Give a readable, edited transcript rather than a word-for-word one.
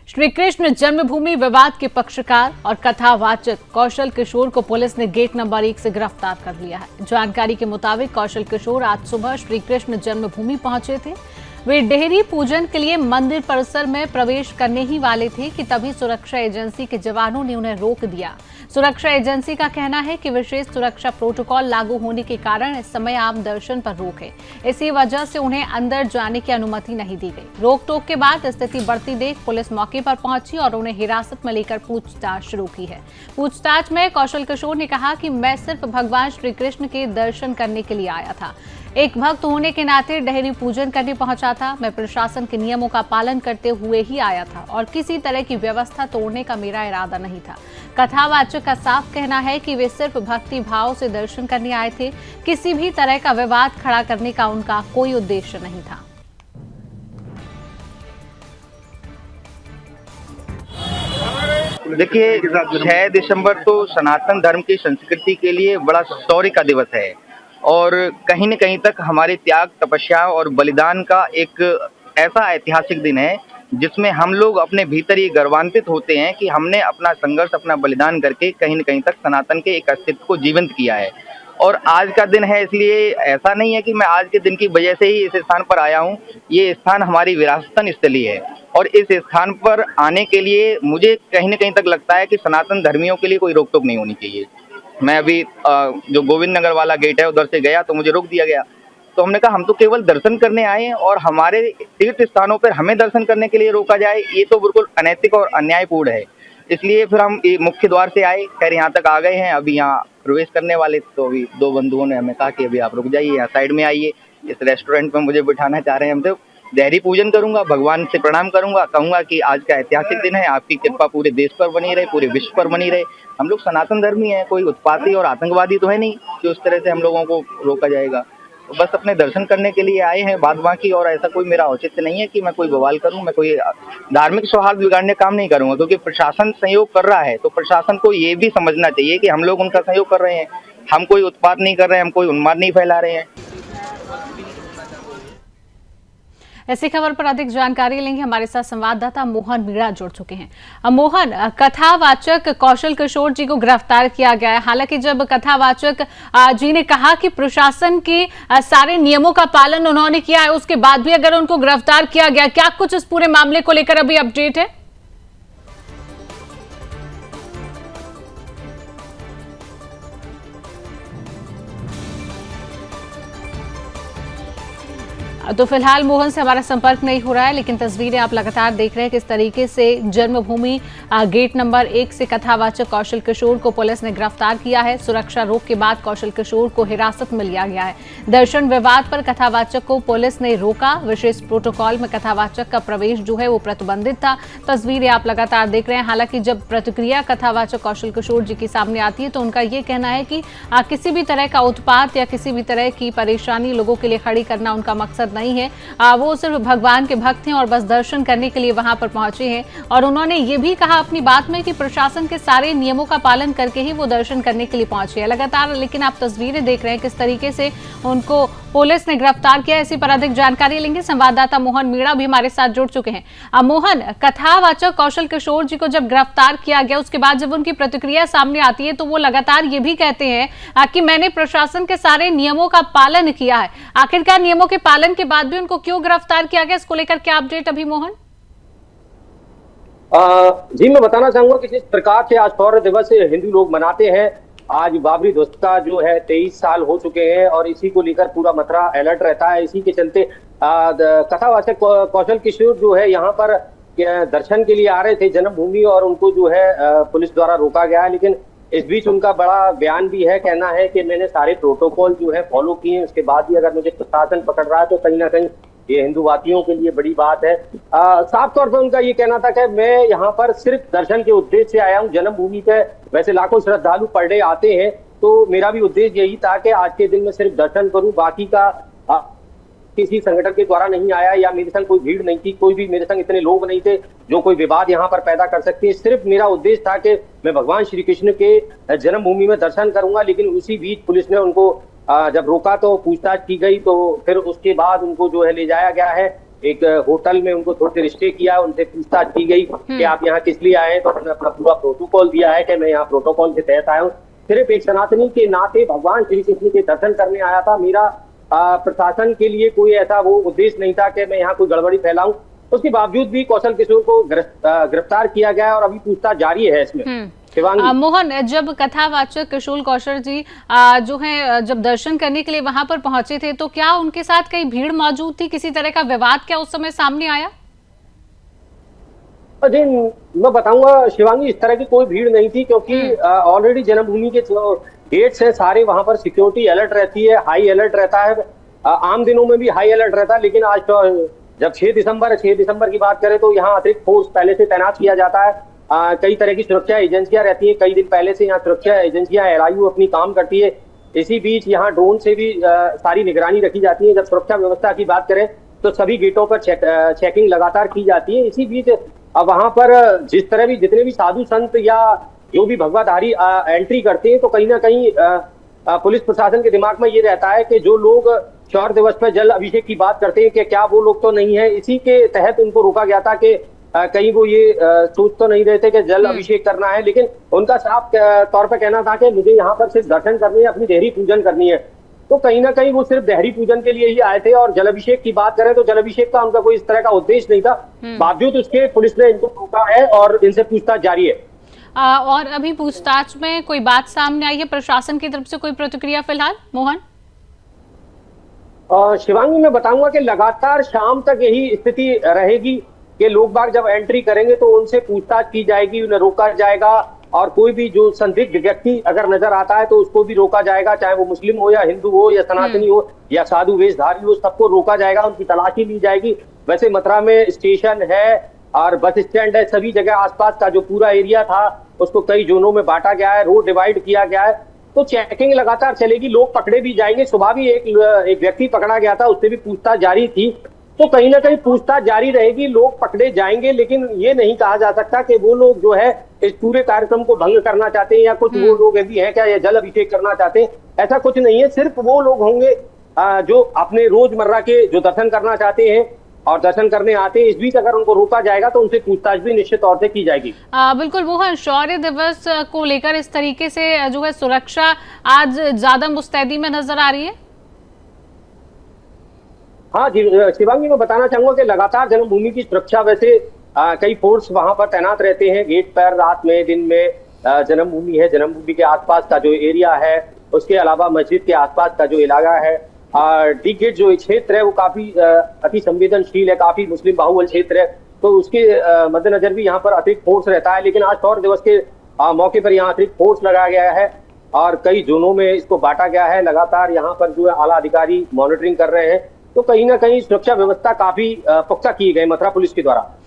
श्री कृष्ण जन्मभूमि विवाद के पक्षकार और कथावाचक कौशल किशोर को पुलिस ने गेट नंबर 1 से गिरफ्तार कर लिया है। जानकारी के मुताबिक कौशल किशोर आज सुबह श्री कृष्ण जन्मभूमि पहुंचे थे। वे डेहरी पूजन के लिए मंदिर परिसर में प्रवेश करने ही वाले थे कि तभी सुरक्षा एजेंसी के जवानों ने उन्हें रोक दिया। सुरक्षा एजेंसी का कहना है कि विशेष सुरक्षा प्रोटोकॉल लागू होने के कारण इस समय आम दर्शन पर रोक है। इसी वजह से उन्हें अंदर जाने की अनुमति नहीं दी गई। रोक टोक के बाद स्थिति बढ़ती देख पुलिस मौके पर पहुंची और उन्हें हिरासत में लेकर पूछताछ शुरू की है। पूछताछ में कौशल किशोर ने कहा कि मैं सिर्फ भगवान श्री कृष्ण के दर्शन करने के लिए आया था। एक भक्त होने के नाते डेहरी पूजन करने पहुंचा था। मैं प्रशासन के नियमों का पालन करते हुए ही आया था और किसी तरह की व्यवस्था तोड़ने का मेरा इरादा नहीं था। कथावाचक का साफ कहना है कि वे सिर्फ भक्ति भाव से दर्शन करने आए थे। किसी भी तरह का विवाद खड़ा करने का उनका कोई उद्देश्य नहीं था। देखिए, 6 दिसंबर तो सनातन धर्म की संस्कृति के लिए बड़ा शौर्य का दिवस है और कहीं न कहीं तक हमारे त्याग, तपस्या और बलिदान का एक ऐसा ऐतिहासिक दिन है जिसमें हम लोग अपने भीतर ये गर्वान्वित होते हैं कि हमने अपना संघर्ष, अपना बलिदान करके कहीं न कहीं तक सनातन के एक अस्तित्व को जीवंत किया है। और आज का दिन है, इसलिए ऐसा नहीं है कि मैं आज के दिन की वजह से ही इस स्थान पर आया हूँ। ये स्थान हमारी विरासतन स्थली है और इस स्थान पर आने के लिए मुझे कहीं न कहीं तक लगता है कि सनातन धर्मियों के लिए कोई रोक टोक नहीं होनी चाहिए। मैं अभी जो गोविंद नगर वाला गेट है उधर से गया तो मुझे रोक दिया गया। तो हमने कहा हम तो केवल दर्शन करने आए हैं और हमारे तीर्थ स्थानों पर हमें दर्शन करने के लिए रोका जाए, ये तो बिल्कुल अनैतिक और अन्यायपूर्ण है। इसलिए फिर हम मुख्य द्वार से आए, खैर यहाँ तक आ गए हैं, अभी यहाँ प्रवेश करने वाले। तो अभी 2 बंधुओं ने हमें कहा कि अभी आप रुक जाइए, यहाँ साइड में आइए, इस रेस्टोरेंट में मुझे बिठाना चाह रहे हैं। हम तो डेहरी पूजन करूंगा, भगवान से प्रणाम करूंगा, कहूंगा कि आज का ऐतिहासिक दिन है, आपकी कृपा पूरे देश पर बनी रहे, पूरे विश्व पर बनी रहे। हम लोग सनातन धर्मी हैं, कोई उत्पाती और आतंकवादी तो है नहीं कि उस तरह से हम लोगों को रोका जाएगा। तो बस अपने दर्शन करने के लिए आए हैं, बाद बाकी और ऐसा कोई मेरा औचित्य नहीं है कि मैं कोई बवाल करूं, मैं कोई धार्मिक सौहार्द बिगाड़ने काम नहीं करूंगा। क्योंकि प्रशासन सहयोग कर रहा है तो प्रशासन को ये भी समझना चाहिए कि हम लोग उनका सहयोग कर रहे हैं, हम कोई उत्पात नहीं कर रहे हैं, हम कोई उन्माद नहीं फैला रहे हैं। ऐसी खबर पर अधिक जानकारी लेंगे, हमारे साथ संवाददाता मोहन मीणा जुड़ चुके हैं। मोहन, कथावाचक कौशल किशोर जी को गिरफ्तार किया गया है। हालांकि जब कथावाचक जी ने कहा कि प्रशासन के सारे नियमों का पालन उन्होंने किया है, उसके बाद भी अगर उनको गिरफ्तार किया गया, क्या कुछ इस पूरे मामले को लेकर अभी अपडेट है? तो फिलहाल मोहन से हमारा संपर्क नहीं हो रहा है, लेकिन तस्वीरें आप लगातार देख रहे हैं किस तरीके से जन्मभूमि गेट नंबर 1 से कथावाचक कौशल किशोर को पुलिस ने गिरफ्तार किया है। सुरक्षा रोक के बाद कौशल किशोर को हिरासत में लिया गया है। दर्शन विवाद पर कथावाचक को पुलिस ने रोका। विशेष प्रोटोकॉल में कथावाचक का प्रवेश जो है वो प्रतिबंधित था। तस्वीरें आप लगातार देख रहे हैं। हालांकि जब प्रतिक्रिया कथावाचक कौशल किशोर जी की सामने आती है तो उनका ये कहना है कि किसी भी तरह का उत्पात या किसी भी तरह की परेशानी लोगों के लिए खड़ी करना उनका मकसद नहीं है। वो सिर्फ भगवान के भक्त हैं और बस दर्शन करने के लिए वहां पर पहुंचे हैं। और उन्होंने ये भी कहा अपनी बात में कि प्रशासन के सारे नियमों का पालन करके ही वो दर्शन करने के लिए पहुंचे हैं लगातार। लेकिन आप तस्वीरें देख रहे हैं किस तरीके से उनको पुलिस ने गिरफ्तार किया। इसी पर अधिक जानकारी लेंगे, संवाददाता मोहन मीणा भी हमारे साथ जुड़ चुके हैं। मोहन, कथावाचक कौशल किशोर जी को जब गिरफ्तार किया गया उसके बाद जब उनकी प्रतिक्रिया सामने आती है तो वो लगातार ये भी कहते हैं कि मैंने प्रशासन के सारे नियमों का पालन किया है। आखिरकार नियमों के पालन के बाद भी उनको क्यों गिरफ्तार किया गया, इसको लेकर क्या अपडेट अभी मोहन? जी, मैं बताना चाहूंगा कि जिस प्रकार से आज शौर्य दिवस हिंदू लोग मनाते हैं, आज बाबरी ध्वस्त का जो है 23 साल हो चुके हैं और इसी को लेकर पूरा मथुरा अलर्ट रहता है। इसी के चलते कथावाचक कौशल किशोर जो है यहाँ पर दर्शन के लिए आ रहे थे जन्मभूमि और उनको जो है पुलिस द्वारा रोका गया है। लेकिन इस बीच उनका बड़ा बयान भी है, कहना है कि मैंने सारे प्रोटोकॉल जो है फॉलो किए, उसके बाद भी अगर मुझे प्रशासन पकड़ रहा है तो कहीं ना कहीं ये हिंदूवादियों के लिए बड़ी बात है। साफ तौर पर उनका ये कहना था कि मैं यहाँ पर सिर्फ दर्शन के उद्देश्य से आया हूँ। जन्मभूमि पे वैसे लाखों श्रद्धालु पर डे आते हैं, तो मेरा भी उद्देश्य यही था कि आज के दिन में सिर्फ दर्शन करूँ, बाकी का किसी संगठन के द्वारा नहीं आया या मेरे संग कोई भीड़ नहीं थी, कोई भी मेरे संग इतने लोग नहीं थे जो कोई विवाद यहाँ पर पैदा कर सकते हैं। सिर्फ मेरा उद्देश्य था कि मैं भगवान श्री कृष्ण के जन्मभूमि में दर्शन करूंगा। लेकिन उसी बीच पुलिस ने उनको जब रोका तो पूछताछ की गई, तो फिर उसके बाद उनको जो है ले जाया गया है एक होटल में उनको थोड़ी देर स्टे किया, उनसे पूछताछ की गई कि आप यहाँ किस लिए आए हैं, तो उन्होंने अपना पूरा प्रोटोकॉल दिया है कि मैं यहाँ प्रोटोकॉल के तहत आया हूँ, सिर्फ एक सनातनी के नाते भगवान श्री कृष्ण के दर्शन करने आया था। मेरा प्रशासन के लिए कोई ऐसा वो उद्देश्य नहीं था कि मैं यहाँ कोई गड़बड़ी फैलाऊं। उसके बावजूद भी कौशल किशोर को गिरफ्तार किया गया और अभी पूछताछ जारी है इसमें। शिवांगी, मोहन, जब कथावाचक किशोर कौशल जी जो है जब दर्शन करने के लिए वहां पर पहुंचे थे, तो क्या उनके साथ कई भीड़ मौजूद थी? किसी तरह का विवाद क्या उस समय सामने आया? जी मैं बताऊंगा शिवांगी, इस तरह की कोई भीड़ नहीं थी, क्योंकि ऑलरेडी जन्मभूमि के जो गेट्स है सारे, वहां पर सिक्योरिटी अलर्ट रहती है, हाई अलर्ट रहता है। आम दिनों में भी हाई अलर्ट रहता है, लेकिन आज तो जब 6 दिसंबर की बात करें तो यहाँ अतिरिक्त फोर्स पहले से तैनात किया जाता है। कई तरह की सुरक्षा एजेंसियां रहती है, कई दिन पहले से यहाँ सुरक्षा एजेंसियां LIU अपनी काम करती है। इसी बीच यहाँ ड्रोन से भी सारी निगरानी रखी जाती है। जब सुरक्षा व्यवस्था की बात करें तो सभी गेटों पर चेकिंग लगातार की जाती है। इसी बीच वहां पर जिस तरह भी जितने भी साधु संत या जो भी भगवाधारी एंट्री करते हैं, तो कहीं ना कहीं पुलिस प्रशासन के दिमाग में ये रहता है कि जो लोग शौर्य दिवस पर जल अभिषेक की बात करते हैं कि क्या वो लोग तो नहीं है। इसी के तहत उनको रोका गया था कि कहीं वो ये सोच तो नहीं रहे थे कि जल अभिषेक करना है, लेकिन उनका साफ तौर पर कहना था कि मुझे यहाँ पर सिर्फ दर्शन करनी है, अपनी देहरी पूजन करनी है। तो कहीं ना कहीं वो सिर्फ देहरी पूजन के लिए ही आए थे। और जल अभिषेक की बात करें तो जल अभिषेक का उनका कोई इस तरह का उद्देश्य नहीं था। बावजूद उसके पुलिस ने इनको रोका है और इनसे पूछताछ जारी है। और अभी पूछताछ में कोई बात सामने आई है? प्रशासन की तरफ से कोई प्रतिक्रिया फिलहाल? मोहन, शिवांगी, मैं बताऊंगा कि लगातार शाम तक यही स्थिति रहेगी कि लोग बाग जब एंट्री करेंगे तो उनसे पूछताछ की जाएगी, उन्हें रोका जाएगा, और कोई भी जो संदिग्ध व्यक्ति अगर नजर आता है तो उसको भी रोका जाएगा, चाहे वो मुस्लिम हो या हिंदू हो या सनातनी हो या साधु वेशधारी हो, सबको रोका जाएगा, उनकी तलाशी ली जाएगी। वैसे मथुरा में स्टेशन है और बस स्टैंड है, सभी जगह आसपास का जो पूरा एरिया था उसको कई जोनों में बांटा गया है, रोड डिवाइड किया गया है, तो चेकिंग लगातार चलेगी, लोग पकड़े भी जाएंगे। सुबह भी एक व्यक्ति पकड़ा गया था, उससे भी पूछताछ जारी थी। तो कहीं ना कहीं पूछताछ जारी रहेगी, लोग पकड़े जाएंगे, लेकिन ये नहीं कहा जा सकता कि वो लोग जो है इस पूरे कार्यक्रम को भंग करना चाहते हैं या कुछ वो लोग भी हैं क्या ये जल अभिषेक करना चाहते हैं, ऐसा कुछ नहीं है। सिर्फ वो लोग होंगे जो अपने रोजमर्रा के जो दर्शन करना चाहते हैं और दर्शन करने आते हैं। इस बीच अगर उनको रोका जाएगा तो उनसे पूछताछ भी निश्चित तौर से की जाएगी। बिल्कुल मोहन, शौर्य दिवस को लेकर इस तरीके से जो है सुरक्षा आज ज्यादा मुस्तैदी में नजर आ रही है? हाँ जी शिवांगी, मैं बताना चाहूंगा कि लगातार जन्मभूमि की सुरक्षा, वैसे कई फोर्स वहां पर तैनात रहते हैं गेट पर, रात में दिन में। जन्मभूमि है, जन्मभूमि के आसपास का जो एरिया है, उसके अलावा मस्जिद के आसपास का जो इलाका है, डी गेट जो क्षेत्र है वो काफी अति संवेदनशील है, काफी मुस्लिम बाहुबल क्षेत्र है, तो उसके मद्देनजर भी यहाँ पर अतिरिक्त फोर्स रहता है। लेकिन आज शौर्य दिवस के मौके पर यहाँ अतिरिक्त फोर्स लगाया गया है और कई जोनों में इसको बांटा गया है। लगातार यहाँ पर जो है आला अधिकारी मॉनिटरिंग कर रहे हैं, तो कहीं ना कहीं सुरक्षा व्यवस्था काफी पुख्ता की गई मथुरा पुलिस के द्वारा।